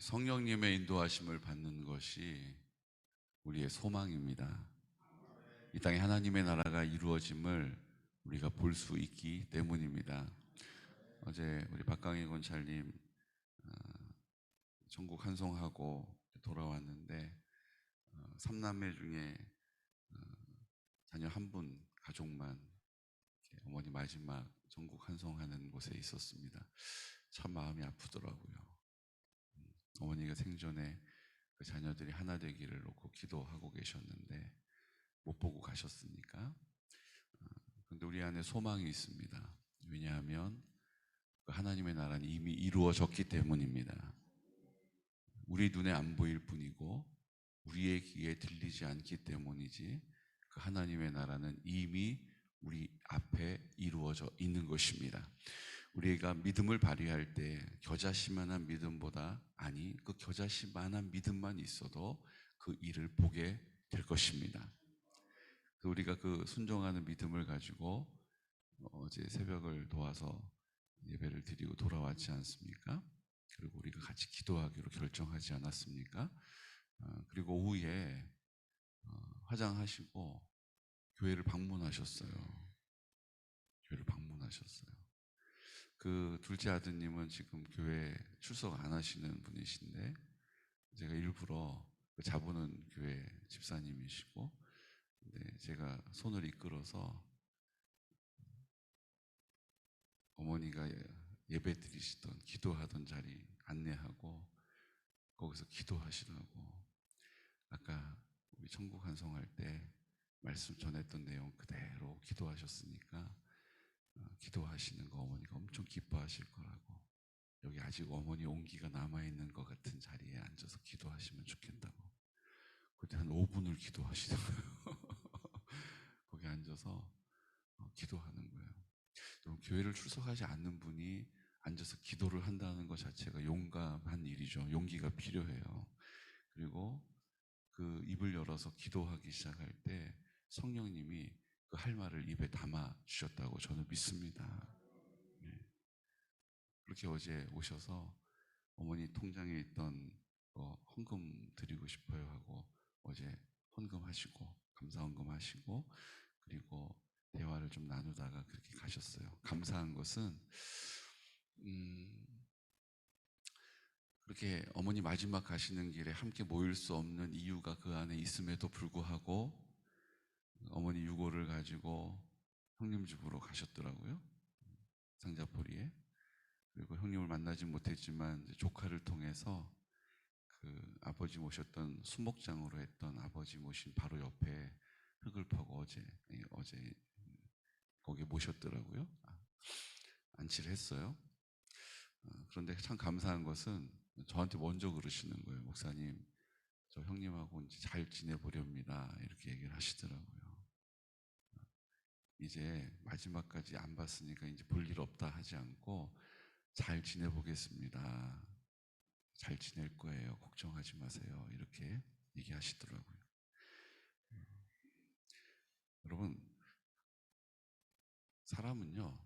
성령님의 인도하심을 받는 것이 우리의 소망입니다. 이 땅에 하나님의 나라가 이루어짐을 우리가 볼 수 있기 때문입니다. 어제 우리 박강희 권찰님 천국 환송하고 돌아왔는데 삼남매 중에 자녀 한 분 가족만 어머니 마지막 천국 환송하는 곳에 있었습니다. 참 마음이 아프더라고요. 어머니가 생전에 그 자녀들이 하나 되기를 놓고 기도하고 계셨는데 못 보고 가셨으니까. 그런데 우리 안에 소망이 있습니다. 왜냐하면 그 하나님의 나라는 이미 이루어졌기 때문입니다. 우리 눈에 안 보일 뿐이고 우리의 귀에 들리지 않기 때문이지, 그 하나님의 나라는 이미 우리 앞에 이루어져 있는 것입니다. 우리가 믿음을 발휘할 때 겨자씨만한 믿음보다, 아니 그 겨자씨만한 믿음만 있어도 그 일을 보게 될 것입니다. 우리가 그 순종하는 믿음을 가지고 어제 새벽을 도와서 예배를 드리고 돌아왔지 않습니까? 그리고 우리가 같이 기도하기로 결정하지 않았습니까? 그리고 오후에 화장하시고 교회를 방문하셨어요. 교회를 방문하셨어요. 그 둘째 아드님은 지금 교회 출석 안 하시는 분이신데, 제가 일부러 자부는 교회 집사님이시고, 근데 제가 손을 이끌어서 어머니가 예배 드리시던 기도하던 자리 안내하고 거기서 기도하시라고, 아까 우리 천국 환송할 때 말씀 전했던 내용 그대로 기도하셨으니까 기도하시는 거 어머니가 엄청 기뻐하실 거라고, 여기 아직 어머니 온기가 남아있는 것 같은 자리에 앉아서 기도하시면 좋겠다고. 그때 한 5분을 기도하시더라고요. 거기 앉아서 기도하는 거예요. 여러분, 교회를 출석하지 않는 분이 앉아서 기도를 한다는 것 자체가 용감한 일이죠. 용기가 필요해요. 그리고 그 입을 열어서 기도하기 시작할 때 성령님이 그 할 말을 입에 담아 주셨다고 저는 믿습니다. 네. 그렇게 어제 오셔서 어머니 통장에 있던 헌금 드리고 싶어요 하고 어제 헌금하시고 감사 헌금하시고, 그리고 대화를 좀 나누다가 그렇게 가셨어요. 감사한 것은 그렇게 어머니 마지막 가시는 길에 함께 모일 수 없는 이유가 그 안에 있음에도 불구하고 어머니 유고를 가지고 형님 집으로 가셨더라고요. 상자포리에. 그리고 형님을 만나지 못했지만 조카를 통해서 그 아버지 모셨던 수목장으로 했던 아버지 모신 바로 옆에 흙을 파고 어제 거기에 모셨더라고요. 안치를 했어요. 그런데 참 감사한 것은 저한테 먼저 그러시는 거예요. 목사님, 저 형님하고 이제 잘 지내보렵니다. 이렇게 얘기를 하시더라고요. 이제 마지막까지 안 봤으니까 이제 볼 일 없다 하지 않고 잘 지내보겠습니다. 잘 지낼 거예요. 걱정하지 마세요. 이렇게 얘기하시더라고요. 여러분, 사람은요,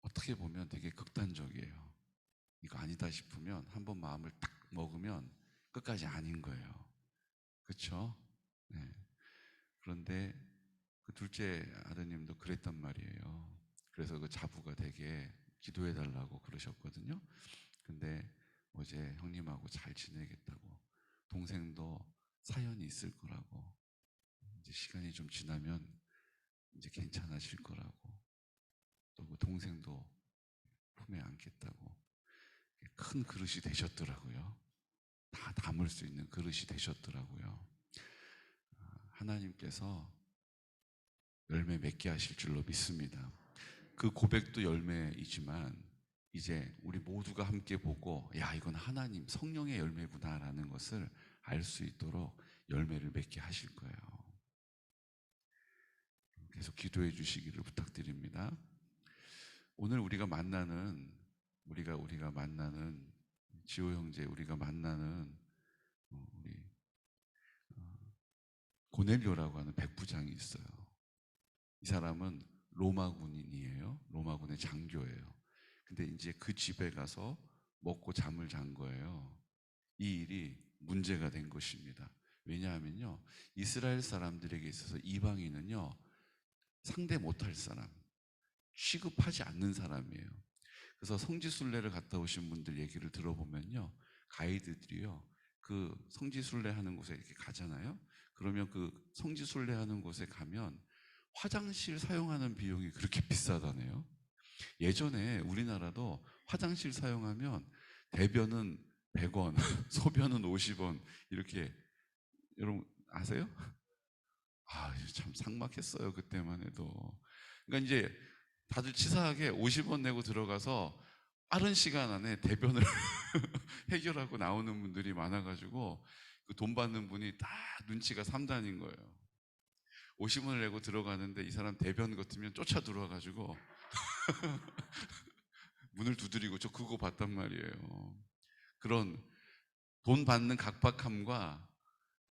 어떻게 보면 되게 극단적이에요. 이거 아니다 싶으면 한번 마음을 딱 먹으면 끝까지 아닌 거예요. 그렇죠? 네. 그런데 그 둘째 아드님도 그랬단 말이에요. 그래서 그 자부가 되게 기도해 달라고 그러셨거든요. 근데 어제 형님하고 잘 지내겠다고, 동생도 사연이 있을 거라고, 이제 시간이 좀 지나면 이제 괜찮아질 거라고, 또 그 동생도 품에 안겠다고, 큰 그릇이 되셨더라고요. 다 담을 수 있는 그릇이 되셨더라고요. 하나님께서 열매 맺게 하실 줄로 믿습니다. 그 고백도 열매이지만 이제 우리 모두가 함께 보고, 야, 이건 하나님 성령의 열매구나라는 것을 알 수 있도록 열매를 맺게 하실 거예요. 계속 기도해 주시기를 부탁드립니다. 오늘 우리가 만나는 지호 형제, 우리가 만나는 우리 고넬료라고 하는 백부장이 있어요. 이 사람은 로마 군인이에요. 로마군의 장교예요. 근데 이제 그 집에 가서 먹고 잠을 잔 거예요. 이 일이 문제가 된 것입니다. 왜냐하면요, 이스라엘 사람들에게 있어서 이방인은요, 상대 못할 사람, 취급하지 않는 사람이에요. 그래서 성지순례를 갔다 오신 분들 얘기를 들어보면요, 가이드들이요, 그 성지순례 하는 곳에 이렇게 가잖아요. 그러면 그 성지순례 하는 곳에 가면 화장실 사용하는 비용이 그렇게 비싸다네요. 예전에 우리나라도 화장실 사용하면 대변은 100원, 소변은 50원 이렇게, 여러분 아세요? 아, 참 삭막했어요. 그때만 해도. 그러니까 이제 다들 치사하게 50원 내고 들어가서 빠른 시간 안에 대변을 해결하고 나오는 분들이 많아가지고 그 돈 받는 분이 다 눈치가 3단인 거예요. 50원을 내고 들어가는데 이 사람 대변 같으면 쫓아 들어와가지고 문을 두드리고 저 그거 봤단 말이에요. 그런 돈 받는 각박함과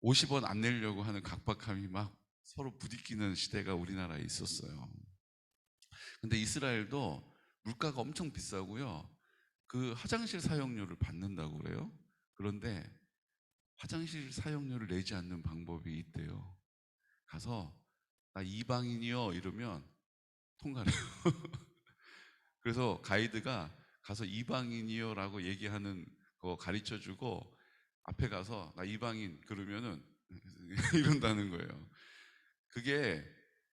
50원 안 내려고 하는 각박함이 막 서로 부딪히는 시대가 우리나라에 있었어요. 근데 이스라엘도 물가가 엄청 비싸고요. 그 화장실 사용료를 받는다고 그래요. 그런데 화장실 사용료를 내지 않는 방법이 있대요. 가서 나 이방인이요 이러면 통과를 해요. 그래서 가이드가 가서 이방인이요 라고 얘기하는 거 가르쳐 주고 앞에 가서 나 이방인 그러면은 이런다는 거예요. 그게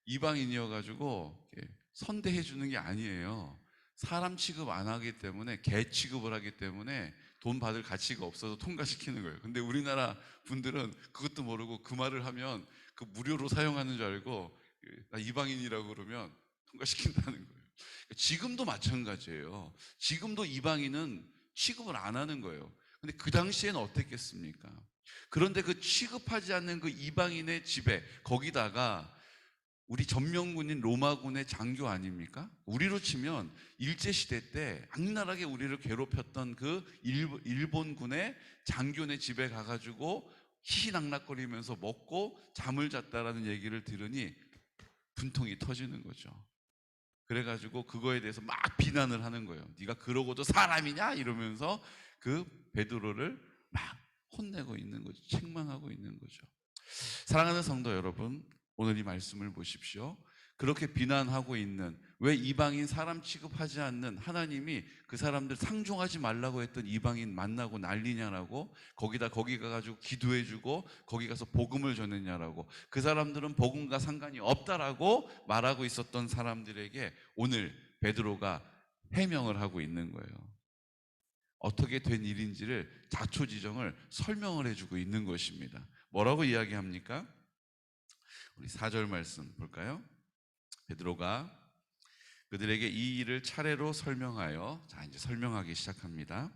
이방인이어가지고 선대해 주는 게 아니에요. 사람 취급 안 하기 때문에 개 취급을 하기 때문에 돈 받을 가치가 없어서 통과시키는 거예요. 근데 우리나라 분들은 그것도 모르고 그 말을 하면 그 무료로 사용하는 줄 알고 나 이방인이라고 그러면 통과시킨다는 거예요. 지금도 마찬가지예요. 지금도 이방인은 취급을 안 하는 거예요. 근데 그 당시에는 어땠겠습니까? 그런데 그 취급하지 않는 그 이방인의 집에 거기다가 우리 전명군인 로마군의 장교 아닙니까? 우리로 치면 일제시대 때 악랄하게 우리를 괴롭혔던 그 일본군의 장교네 집에 가가지고 희희낙낙거리면서 먹고 잠을 잤다라는 얘기를 들으니 분통이 터지는 거죠. 그래가지고 그거에 대해서 막 비난을 하는 거예요. 네가 그러고도 사람이냐? 이러면서 그 베드로를 막 혼내고 있는 거죠. 책망하고 있는 거죠. 사랑하는 성도 여러분, 오늘 이 말씀을 보십시오. 그렇게 비난하고 있는, 왜 이방인 사람 취급하지 않는 하나님이 그 사람들 상종하지 말라고 했던 이방인 만나고 난리냐라고, 거기 가가지고 기도해주고 거기 가서 복음을 전했냐라고, 그 사람들은 복음과 상관이 없다라고 말하고 있었던 사람들에게 오늘 베드로가 해명을 하고 있는 거예요. 어떻게 된 일인지를 자초지정을 설명을 해주고 있는 것입니다. 뭐라고 이야기합니까? 우리 4절 말씀 볼까요? 베드로가 그들에게 이 일을 차례로 설명하여, 자 이제 설명하기 시작합니다.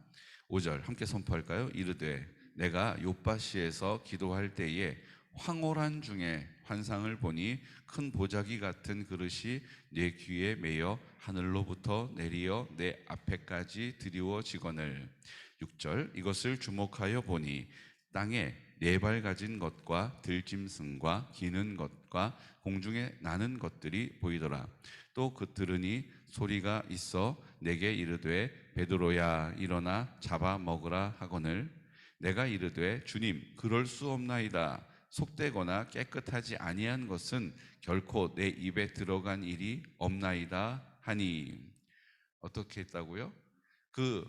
5절 함께 선포할까요? 이르되 내가 욥바시에서 기도할 때에 황홀한 중에 환상을 보니 큰 보자기 같은 그릇이 내 귀에 매여 하늘로부터 내리어 내 앞에까지 드리워지거늘. 6절 이것을 주목하여 보니 땅에 4발 가진 것과 들짐승과 기는 것과 공중에 나는 것들이 보이더라. 또 그 들으니 소리가 있어 내게 이르되 베드로야 일어나 잡아 먹으라 하거늘. 내가 이르되 주님 그럴 수 없나이다. 속되거나 깨끗하지 아니한 것은 결코 내 입에 들어간 일이 없나이다 하니. 어떻게 했다고요? 그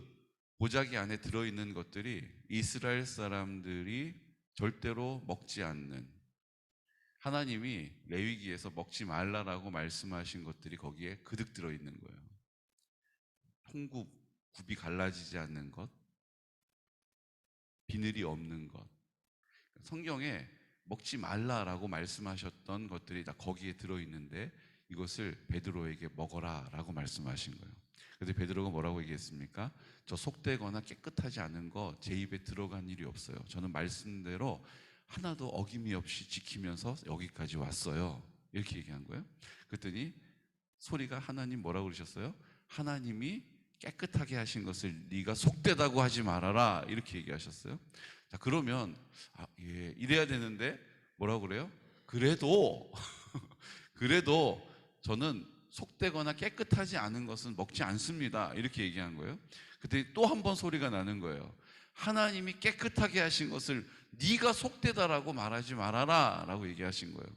보자기 안에 들어있는 것들이 이스라엘 사람들이 절대로 먹지 않는, 하나님이 레위기에서 먹지 말라라고 말씀하신 것들이 거기에 그득 들어있는 거예요. 통굽, 굽이 갈라지지 않는 것, 비늘이 없는 것. 성경에 먹지 말라라고 말씀하셨던 것들이 다 거기에 들어있는데 이것을 베드로에게 먹어라 라고 말씀하신 거예요. 그래서 베드로가 뭐라고 얘기했습니까? 저 속되거나 깨끗하지 않은 거 제 입에 들어간 일이 없어요. 저는 말씀대로 하나도 어김이 없이 지키면서 여기까지 왔어요. 이렇게 얘기한 거예요. 그랬더니 소리가 하나님 뭐라고 그러셨어요? 하나님이 깨끗하게 하신 것을 네가 속되다고 하지 말아라 이렇게 얘기하셨어요. 자 그러면 예 이래야 되는데 뭐라고 그래요? 그래도 그래도 저는 속되거나 깨끗하지 않은 것은 먹지 않습니다 이렇게 얘기한 거예요. 그때 또 한 번 소리가 나는 거예요. 하나님이 깨끗하게 하신 것을 네가 속되다라고 말하지 말아라 라고 얘기하신 거예요.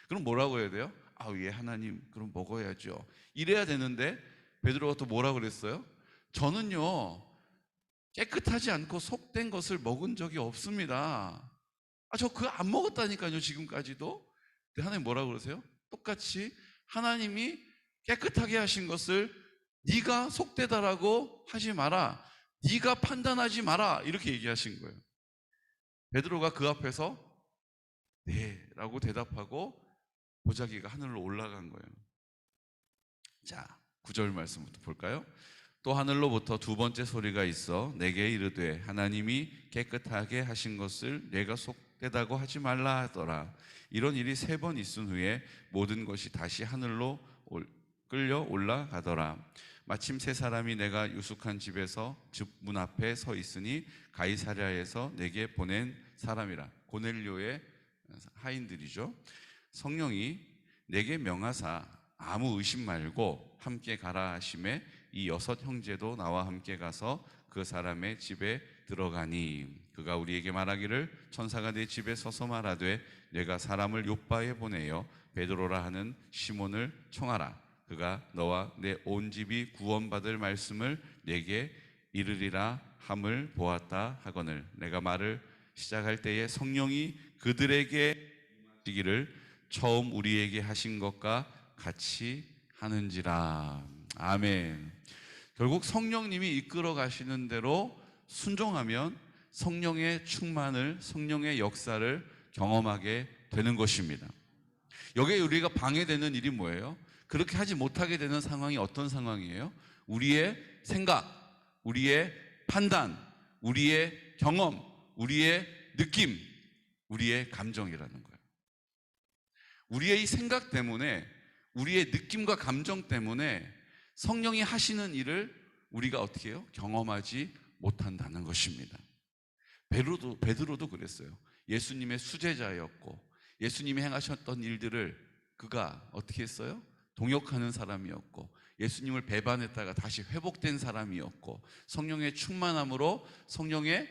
그럼 뭐라고 해야 돼요? 예, 하나님, 그럼 먹어야죠. 이래야 되는데 베드로가 또 뭐라고 그랬어요? 저는요, 깨끗하지 않고 속된 것을 먹은 적이 없습니다. 저 그거 안 먹었다니까요, 지금까지도. 근데 하나님 뭐라고 그러세요? 똑같이 하나님이 깨끗하게 하신 것을 네가 속되다라고 하지 마라, 네가 판단하지 마라, 이렇게 얘기하신 거예요. 베드로가 그 앞에서 네 라고 대답하고 보자기가 하늘로 올라간 거예요. 자, 9절 말씀부터 볼까요? 또 하늘로부터 두 번째 소리가 있어 내게 이르되 하나님이 깨끗하게 하신 것을 내가 속되다고 하지 말라 하더라. 이런 일이 3번 있은 후에 모든 것이 다시 하늘로 끌려 올라가더라. 마침 3사람이 내가 유숙한 집에서 집 문 앞에 서 있으니 가이사랴에서 내게 보낸 사람이라. 고넬료의 하인들이죠. 성령이 내게 명하사 아무 의심 말고 함께 가라 하심에 이 6 형제도 나와 함께 가서 그 사람의 집에 들어가니 그가 우리에게 말하기를 천사가 내 집에 서서 말하되 내가 사람을 요바에 보내어 베드로라 하는 시몬을 청하라. 그가 너와 내 온 집이 구원받을 말씀을 내게 이르리라 함을 보았다 하거늘 내가 말을 시작할 때에 성령이 그들에게 임하시기를 처음 우리에게 하신 것과 같이 하는지라. 아멘. 결국 성령님이 이끌어 가시는 대로 순종하면 성령의 충만을, 성령의 역사를 경험하게 되는 것입니다. 여기에 우리가 방해되는 일이 뭐예요? 그렇게 하지 못하게 되는 상황이 어떤 상황이에요? 우리의 생각, 우리의 판단, 우리의 경험, 우리의 느낌, 우리의 감정이라는 거예요. 우리의 이 생각 때문에, 우리의 느낌과 감정 때문에 성령이 하시는 일을 우리가 어떻게 해요? 경험하지 못한다는 것입니다. 베드로도 그랬어요. 예수님의 수제자였고 예수님이 행하셨던 일들을 그가 어떻게 했어요? 동역하는 사람이었고 예수님을 배반했다가 다시 회복된 사람이었고 성령의 충만함으로 성령의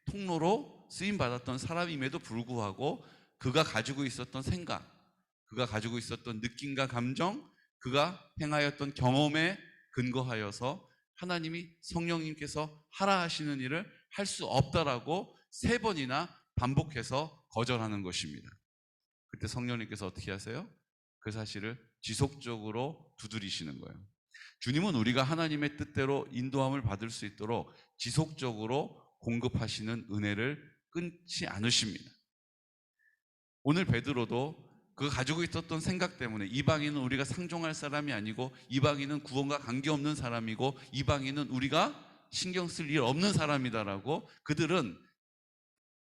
통로로 쓰임받았던 사람임에도 불구하고 그가 가지고 있었던 생각, 그가 가지고 있었던 느낌과 감정, 그가 행하였던 경험에 근거하여서 하나님이 성령님께서 하라 하시는 일을 할 수 없다라고 3번이나 반복해서 거절하는 것입니다. 그때 성령님께서 어떻게 하세요? 그 사실을 지속적으로 두드리시는 거예요. 주님은 우리가 하나님의 뜻대로 인도함을 받을 수 있도록 지속적으로 공급하시는 은혜를 끊지 않으십니다. 오늘 베드로도 그 가지고 있었던 생각 때문에 이방인은 우리가 상종할 사람이 아니고 이방인은 구원과 관계없는 사람이고 이방인은 우리가 신경 쓸 일 없는 사람이다라고 그들은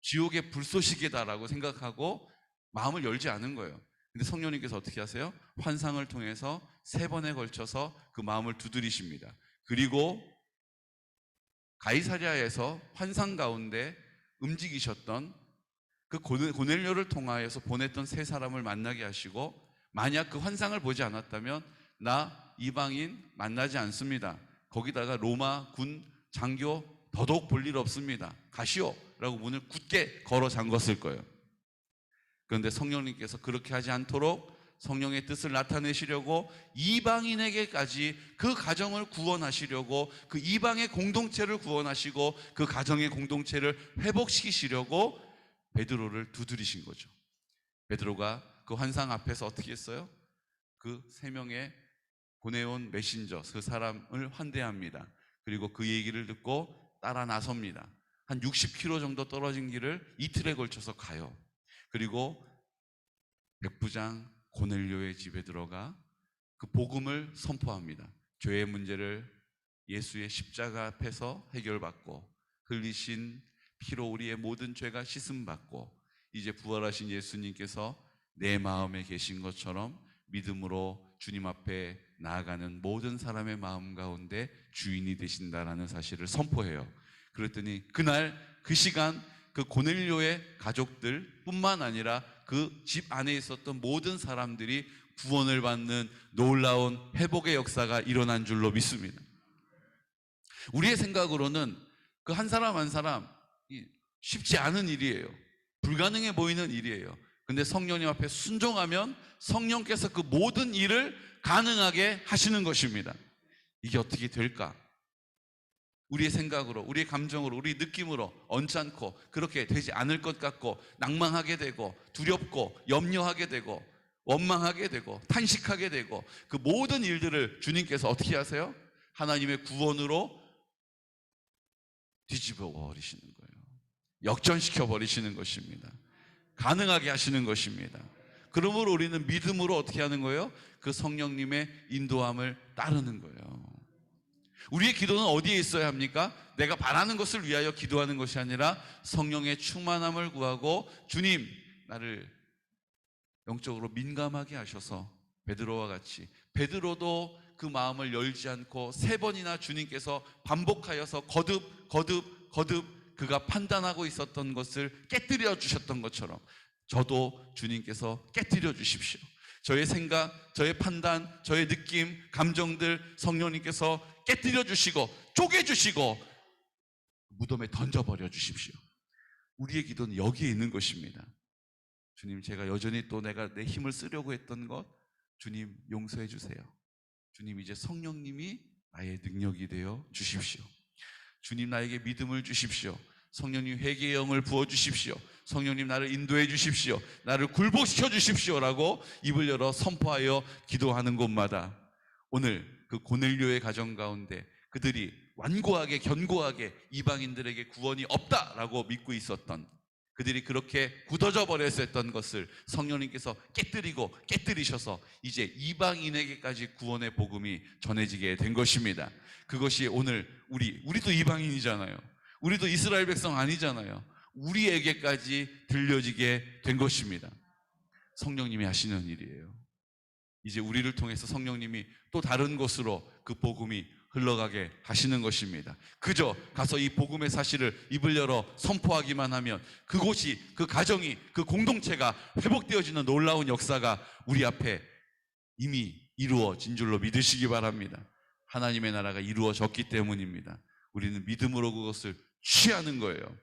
지옥의 불쏘시개다라고 생각하고 마음을 열지 않은 거예요. 근데 성령님께서 어떻게 하세요? 환상을 통해서 3번에 걸쳐서 그 마음을 두드리십니다. 그리고 가이사랴에서 환상 가운데 움직이셨던 그 고넬료를 통하여서 보냈던 3사람을 만나게 하시고 만약 그 환상을 보지 않았다면 나 이방인 만나지 않습니다. 거기다가 로마 군 장교 더더욱 볼 일 없습니다. 가시오 라고 문을 굳게 걸어 잠궜을 거예요. 그런데 성령님께서 그렇게 하지 않도록 성령의 뜻을 나타내시려고 이방인에게까지 그 가정을 구원하시려고 그 이방의 공동체를 구원하시고 그 가정의 공동체를 회복시키시려고 베드로를 두드리신 거죠. 베드로가 그 환상 앞에서 어떻게 했어요? 그 3명의 보내온 메신저 그 사람을 환대합니다. 그리고 그 얘기를 듣고 따라 나섭니다. 한 60km 정도 떨어진 길을 이틀에 걸쳐서 가요. 그리고 백부장 고넬료의 집에 들어가 그 복음을 선포합니다. 죄의 문제를 예수의 십자가 앞에서 해결받고 흘리신 피로 우리의 모든 죄가 씻음받고 이제 부활하신 예수님께서 내 마음에 계신 것처럼 믿음으로 주님 앞에 나아가는 모든 사람의 마음 가운데 주인이 되신다라는 사실을 선포해요. 그랬더니 그날 그 시간 그 고넬료의 가족들 뿐만 아니라 그 집 안에 있었던 모든 사람들이 구원을 받는 놀라운 회복의 역사가 일어난 줄로 믿습니다. 우리의 생각으로는 그 한 사람 한 사람 쉽지 않은 일이에요. 불가능해 보이는 일이에요. 근데 성령님 앞에 순종하면 성령께서 그 모든 일을 가능하게 하시는 것입니다. 이게 어떻게 될까? 우리의 생각으로, 우리의 감정으로, 우리 느낌으로 언짢고 그렇게 되지 않을 것 같고 낭망하게 되고 두렵고 염려하게 되고 원망하게 되고 탄식하게 되고 그 모든 일들을 주님께서 어떻게 하세요? 하나님의 구원으로 뒤집어 버리시는 거예요. 역전시켜 버리시는 것입니다. 가능하게 하시는 것입니다. 그러므로 우리는 믿음으로 어떻게 하는 거예요? 그 성령님의 인도함을 따르는 거예요. 우리의 기도는 어디에 있어야 합니까? 내가 바라는 것을 위하여 기도하는 것이 아니라 성령의 충만함을 구하고 주님 나를 영적으로 민감하게 하셔서 베드로와 같이 베드로도 그 마음을 열지 않고 3번이나 주님께서 반복하여서 거듭 그가 판단하고 있었던 것을 깨뜨려 주셨던 것처럼 저도 주님께서 깨뜨려 주십시오. 저의 생각, 저의 판단, 저의 느낌, 감정들 성령님께서 깨뜨려 주시고 쪼개 주시고 무덤에 던져버려 주십시오. 우리의 기도는 여기에 있는 것입니다. 주님, 제가 여전히 또 내가 내 힘을 쓰려고 했던 것 주님 용서해 주세요. 주님, 이제 성령님이 나의 능력이 되어 주십시오. 주님, 나에게 믿음을 주십시오. 성령님, 회개의 영을 부어주십시오. 성령님, 나를 인도해 주십시오. 나를 굴복시켜 주십시오라고 입을 열어 선포하여 기도하는 곳마다 오늘 그 고넬료의 가정 가운데 그들이 완고하게 견고하게 이방인들에게 구원이 없다라고 믿고 있었던, 그들이 그렇게 굳어져 버렸었던 것을 성령님께서 깨뜨리셔서 이제 이방인에게까지 구원의 복음이 전해지게 된 것입니다. 그것이 오늘 우리도 이방인이잖아요. 우리도 이스라엘 백성 아니잖아요. 우리에게까지 들려지게 된 것입니다. 성령님이 하시는 일이에요. 이제 우리를 통해서 성령님이 또 다른 곳으로 그 복음이 흘러가게 하시는 것입니다. 그저 가서 이 복음의 사실을 입을 열어 선포하기만 하면 그곳이, 그 가정이, 그 공동체가 회복되어지는 놀라운 역사가 우리 앞에 이미 이루어진 줄로 믿으시기 바랍니다. 하나님의 나라가 이루어졌기 때문입니다. 우리는 믿음으로 그것을 취하는 거예요.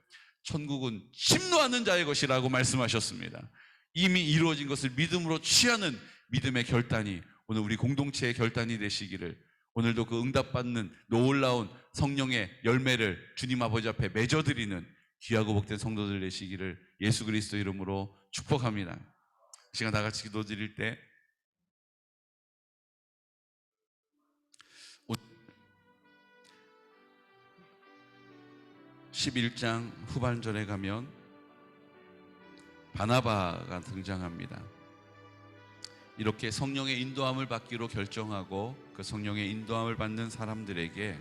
천국은 침노하는 자의 것이라고 말씀하셨습니다. 이미 이루어진 것을 믿음으로 취하는 믿음의 결단이 오늘 우리 공동체의 결단이 되시기를, 오늘도 그 응답받는 놀라운 성령의 열매를 주님 아버지 앞에 맺어드리는 귀하고 복된 성도들 되시기를 예수 그리스도 이름으로 축복합니다. 이 시간 다 같이 기도드릴 때 11장 후반절에 가면 바나바가 등장합니다. 이렇게 성령의 인도함을 받기로 결정하고 그 성령의 인도함을 받는 사람들에게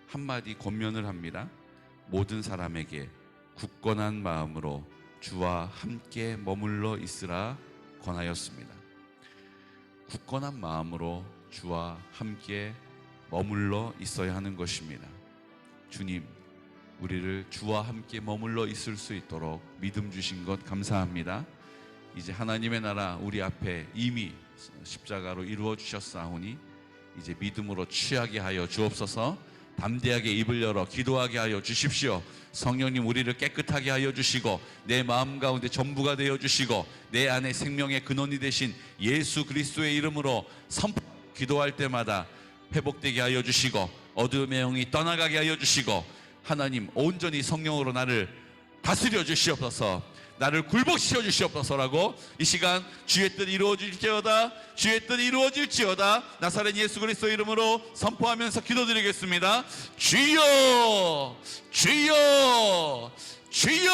한마디 권면을 합니다. 모든 사람에게 굳건한 마음으로 주와 함께 머물러 있으라 권하였습니다. 굳건한 마음으로 주와 함께 머물러 있어야 하는 것입니다. 주님, 우리를 주와 함께 머물러 있을 수 있도록 믿음 주신 것 감사합니다. 이제 하나님의 나라 우리 앞에 이미 십자가로 이루어 주셨사오니 이제 믿음으로 취하게 하여 주옵소서. 담대하게 입을 열어 기도하게 하여 주십시오. 성령님, 우리를 깨끗하게 하여 주시고 내 마음 가운데 전부가 되어 주시고 내 안에 생명의 근원이 되신 예수 그리스도의 이름으로 기도할 때마다 회복되게 하여 주시고 어두움의 영이 떠나가게 하여 주시고 하나님, 온전히 성령으로 나를 다스려 주시옵소서. 나를 굴복시켜 주시옵소서라고 이 시간 주의 뜻 이루어질지어다, 주의 뜻 이루어질지어다 나사렛 예수 그리스도 이름으로 선포하면서 기도드리겠습니다. 주여, 주여, 주여.